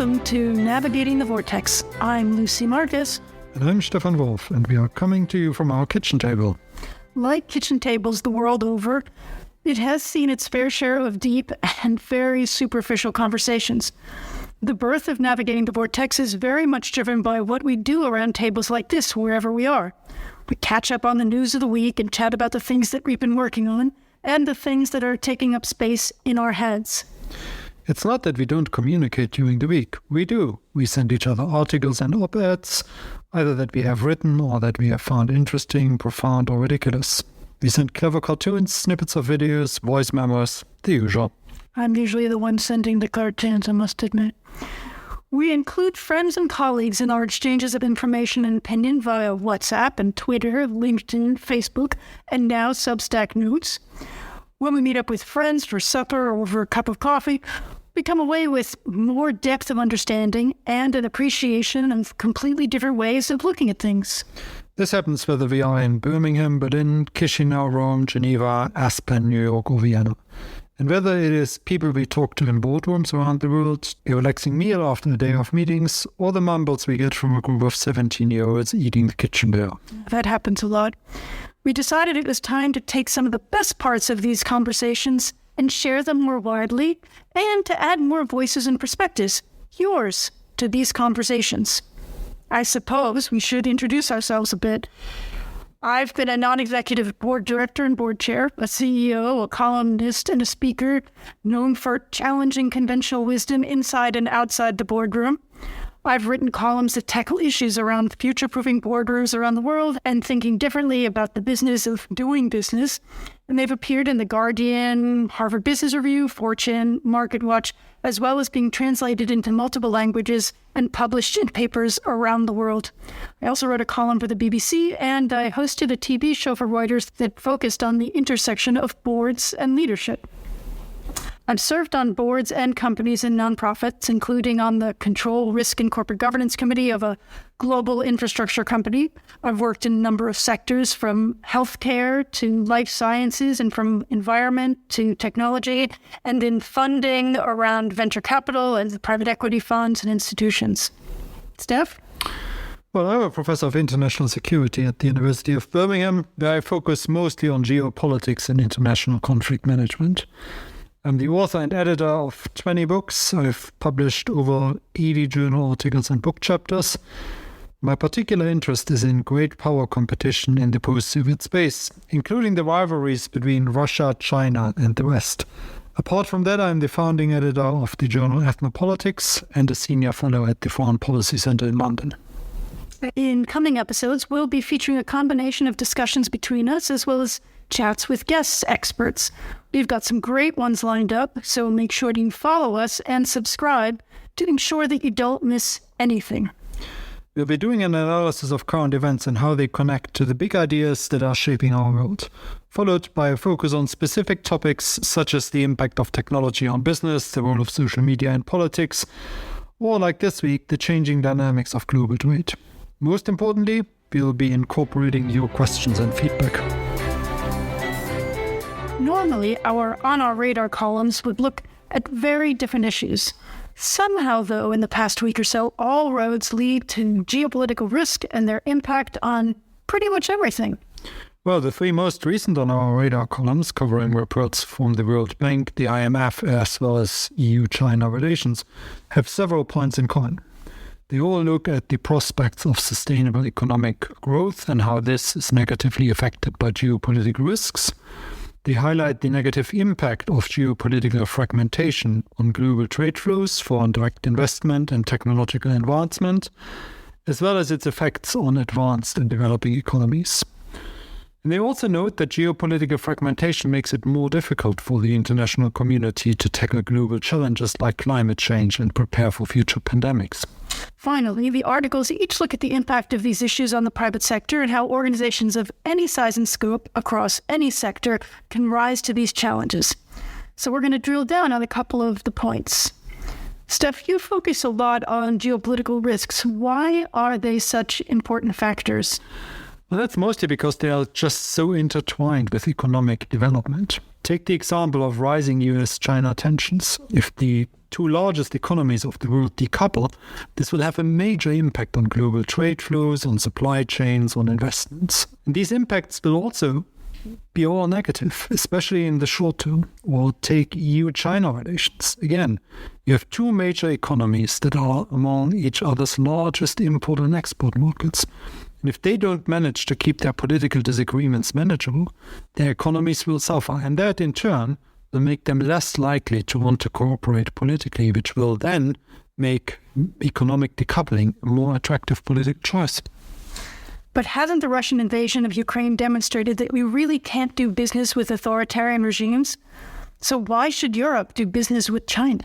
Welcome to Navigating the Vortex. I'm Lucy Marcus. And I'm Stefan Wolff, and we are coming to you from our kitchen table. Like kitchen tables the world over, it has seen its fair share of deep and very superficial conversations. The birth of Navigating the Vortex is very much driven by what we do around tables like this wherever we are. We catch up on the news of the week and chat about the things that we've been working on and the things that are taking up space in our heads. It's not that we don't communicate during the week. We do. We send each other articles and op-eds, either that we have written or that we have found interesting, profound, or ridiculous. We send clever cartoons, snippets of videos, voice memos, the usual. I'm usually the one sending the cartoons, I must admit. We include friends and colleagues in our exchanges of information and opinion via WhatsApp and Twitter, LinkedIn, Facebook, and now Substack Notes. When we meet up with friends for supper or over a cup of coffee, we come away with more depth of understanding and an appreciation of completely different ways of looking at things. This happens whether we are in Birmingham, Berlin, Chisinau, Rome, Geneva, Aspen, New York, or Vienna. And whether it is people we talk to in boardrooms around the world, a relaxing meal after a day of meetings, or the mumbles we get from a group of 17-year-olds eating the kitchen there. That happens a lot. We decided it was time to take some of the best parts of these conversations and share them more widely, and to add more voices and perspectives, yours, to these conversations. I suppose we should introduce ourselves a bit. I've been a non-executive board director and board chair, a CEO, a columnist, and a speaker, known for challenging conventional wisdom inside and outside the boardroom. I've written columns that tackle issues around future-proofing boardrooms around the world and thinking differently about the business of doing business. And they've appeared in The Guardian, Harvard Business Review, Fortune, MarketWatch, as well as being translated into multiple languages and published in papers around the world. I also wrote a column for the BBC, and I hosted a TV show for Reuters that focused on the intersection of boards and leadership. I've served on boards and companies and nonprofits, including on the Control, Risk, and Corporate Governance Committee of a global infrastructure company. I've worked in a number of sectors, from healthcare to life sciences, and from environment to technology, and in funding around venture capital and private equity funds and institutions. Steph? Well, I'm a professor of international security at the University of Birmingham, where I focus mostly on geopolitics and international conflict management. I'm the author and editor of 20 books. I've published over 80 journal articles and book chapters. My particular interest is in great power competition in the post-Soviet space, including the rivalries between Russia, China, and the West. Apart from that, I'm the founding editor of the journal Ethnopolitics and a senior fellow at the Foreign Policy Center in London. In coming episodes, we'll be featuring a combination of discussions between us as well as chats with guest experts. We've got some great ones lined up, so make sure you follow us and subscribe to ensure that you don't miss anything. We'll be doing an analysis of current events and how they connect to the big ideas that are shaping our world, followed by a focus on specific topics such as the impact of technology on business, the role of social media in politics, or like this week, the changing dynamics of global trade. Most importantly, we'll be incorporating your questions and feedback. Normally, our On Our Radar columns would look at very different issues. Somehow, though, in the past week or so, all roads lead to geopolitical risk and their impact on pretty much everything. Well, the three most recent On Our Radar columns, covering reports from the World Bank, the IMF, as well as EU-China relations, have several points in common. They all look at the prospects of sustainable economic growth and how this is negatively affected by geopolitical risks. They highlight the negative impact of geopolitical fragmentation on global trade flows, foreign direct investment, and technological advancement, as well as its effects on advanced and developing economies. And they also note that geopolitical fragmentation makes it more difficult for the international community to tackle global challenges like climate change and prepare for future pandemics. Finally, the articles each look at the impact of these issues on the private sector and how organizations of any size and scope across any sector can rise to these challenges. So we're going to drill down on a couple of the points. Steph, you focus a lot on geopolitical risks. Why are they such important factors? Well, that's mostly because they are just so intertwined with economic development. Take the example of rising US-China tensions. If the two largest economies of the world decouple, this will have a major impact on global trade flows, on supply chains, on investments. And these impacts will also be all negative, especially in the short term. Or take EU-China relations. Again, you have two major economies that are among each other's largest import and export markets. And if they don't manage to keep their political disagreements manageable, their economies will suffer. And that, in turn, will make them less likely to want to cooperate politically, which will then make economic decoupling a more attractive political choice. But hasn't the Russian invasion of Ukraine demonstrated that we really can't do business with authoritarian regimes? So why should Europe do business with China?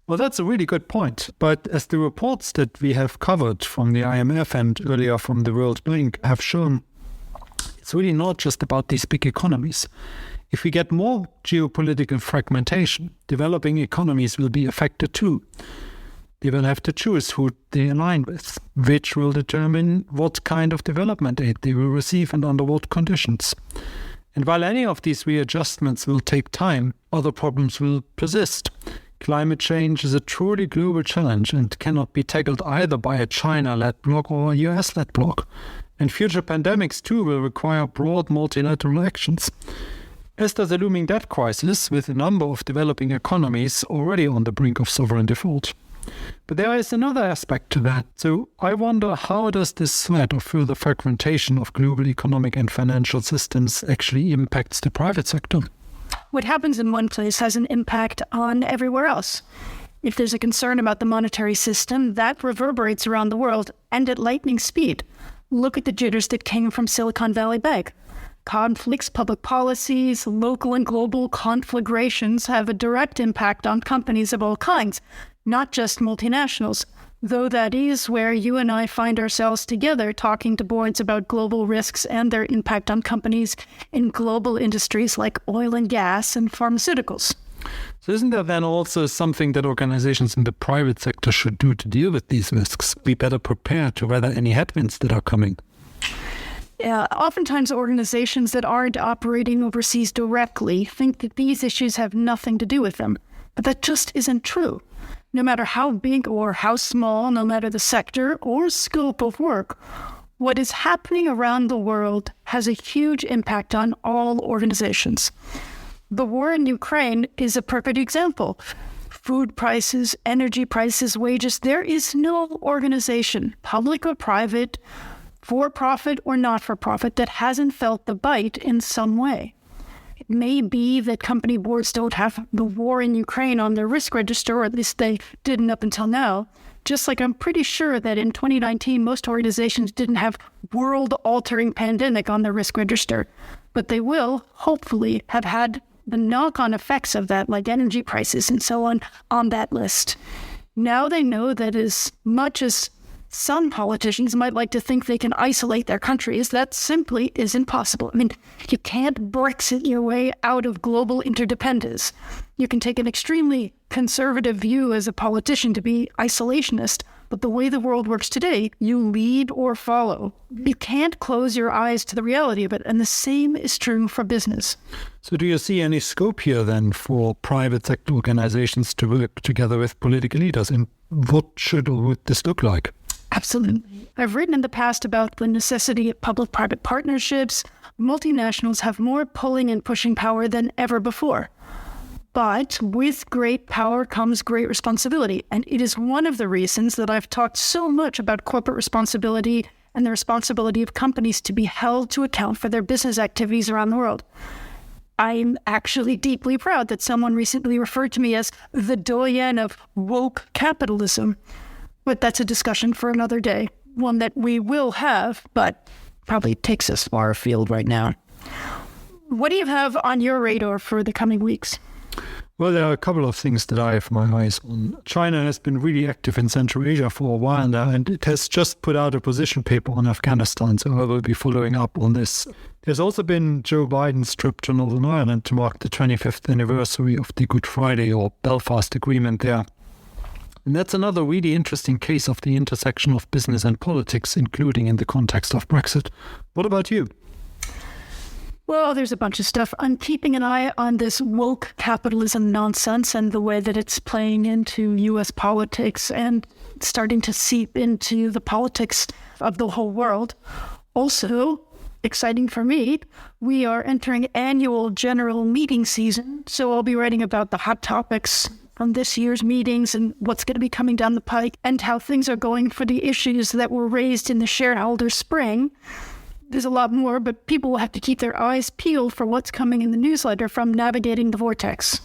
Well, that's a really good point. But as the reports that we have covered from the IMF and earlier from the World Bank have shown, it's really not just about these big economies. If we get more geopolitical fragmentation, developing economies will be affected too. They will have to choose who they align with, which will determine what kind of development aid they will receive and under what conditions. And while any of these readjustments will take time, other problems will persist. Climate change is a truly global challenge and cannot be tackled either by a China-led bloc or a US-led bloc. And future pandemics too will require broad multilateral actions. As does a looming debt crisis, with a number of developing economies already on the brink of sovereign default. But there is another aspect to that. So I wonder, how does this threat of further fragmentation of global economic and financial systems actually impacts the private sector? What happens in one place has an impact on everywhere else. If there's a concern about the monetary system, that reverberates around the world and at lightning speed. Look at the jitters that came from Silicon Valley Bank. Conflicts, public policies, local and global conflagrations have a direct impact on companies of all kinds, not just multinationals, though that is where you and I find ourselves together talking to boards about global risks and their impact on companies in global industries like oil and gas and pharmaceuticals. So isn't there then also something that organizations in the private sector should do to deal with these risks? Be better prepared to weather any headwinds that are coming? Yeah, oftentimes organizations that aren't operating overseas directly think that these issues have nothing to do with them, but that just isn't true. No matter how big or how small, no matter the sector or scope of work, what is happening around the world has a huge impact on all organizations. The war in Ukraine is a perfect example. Food prices, energy prices, wages, there is no organization, public or private, for-profit or not-for-profit, that hasn't felt the bite in some way. It may be that company boards don't have the war in Ukraine on their risk register, or at least they didn't up until now. Just like I'm pretty sure that in 2019, most organizations didn't have world-altering pandemic on their risk register. But they will, hopefully, have had the knock-on effects of that, like energy prices and so on that list. Now they know that as much as some politicians might like to think they can isolate their countries, that simply isn't possible. I mean, you can't Brexit your way out of global interdependence. You can take an extremely conservative view as a politician to be isolationist, but the way the world works today, you lead or follow. You can't close your eyes to the reality of it, and the same is true for business. So do you see any scope here then for private sector organizations to work together with political leaders? And what should or would this look like? Absolutely. I've written in the past about the necessity of public-private partnerships. Multinationals have more pulling and pushing power than ever before. But with great power comes great responsibility. And it is one of the reasons that I've talked so much about corporate responsibility and the responsibility of companies to be held to account for their business activities around the world. I'm actually deeply proud that someone recently referred to me as the doyen of woke capitalism. But that's a discussion for another day, one that we will have, but probably takes us far afield right now. What do you have on your radar for the coming weeks? Well, there are a couple of things that I have my eyes on. China has been really active in Central Asia for a while now, and it has just put out a position paper on Afghanistan, so I will be following up on this. There's also been Joe Biden's trip to Northern Ireland to mark the 25th anniversary of the Good Friday or Belfast Agreement there. And that's another really interesting case of the intersection of business and politics, including in the context of Brexit. What about you? Well, there's a bunch of stuff. I'm keeping an eye on this woke capitalism nonsense and the way that it's playing into U.S. politics and starting to seep into the politics of the whole world. Also, exciting for me, we are entering annual general meeting season, so I'll be writing about the hot topics from this year's meetings and what's going to be coming down the pike and how things are going for the issues that were raised in the shareholder spring. There's a lot more, but people will have to keep their eyes peeled for what's coming in the newsletter from Navigating the Vortex.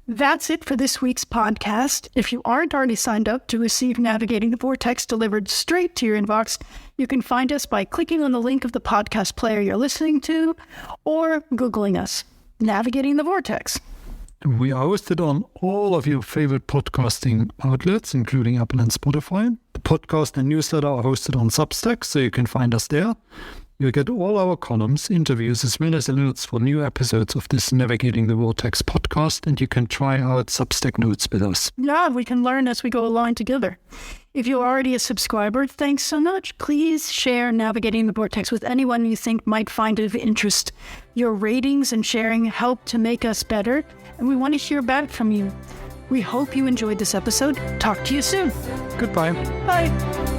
That's it for this week's podcast. If you aren't already signed up to receive Navigating the Vortex delivered straight to your inbox, you can find us by clicking on the link of the podcast player you're listening to or Googling us, Navigating the Vortex. We are hosted on all of your favorite podcasting outlets, including Apple and Spotify. The podcast and newsletter are hosted on Substack, so you can find us there. You'll get all our columns, interviews, as well as alerts for new episodes of this Navigating the Vortex podcast, and you can try out Substack notes with us. Yeah, we can learn as we go along together. If you're already a subscriber, thanks so much. Please share Navigating the Vortex with anyone you think might find it of interest. Your ratings and sharing help to make us better, and we want to hear back from you. We hope you enjoyed this episode. Talk to you soon. Goodbye. Bye.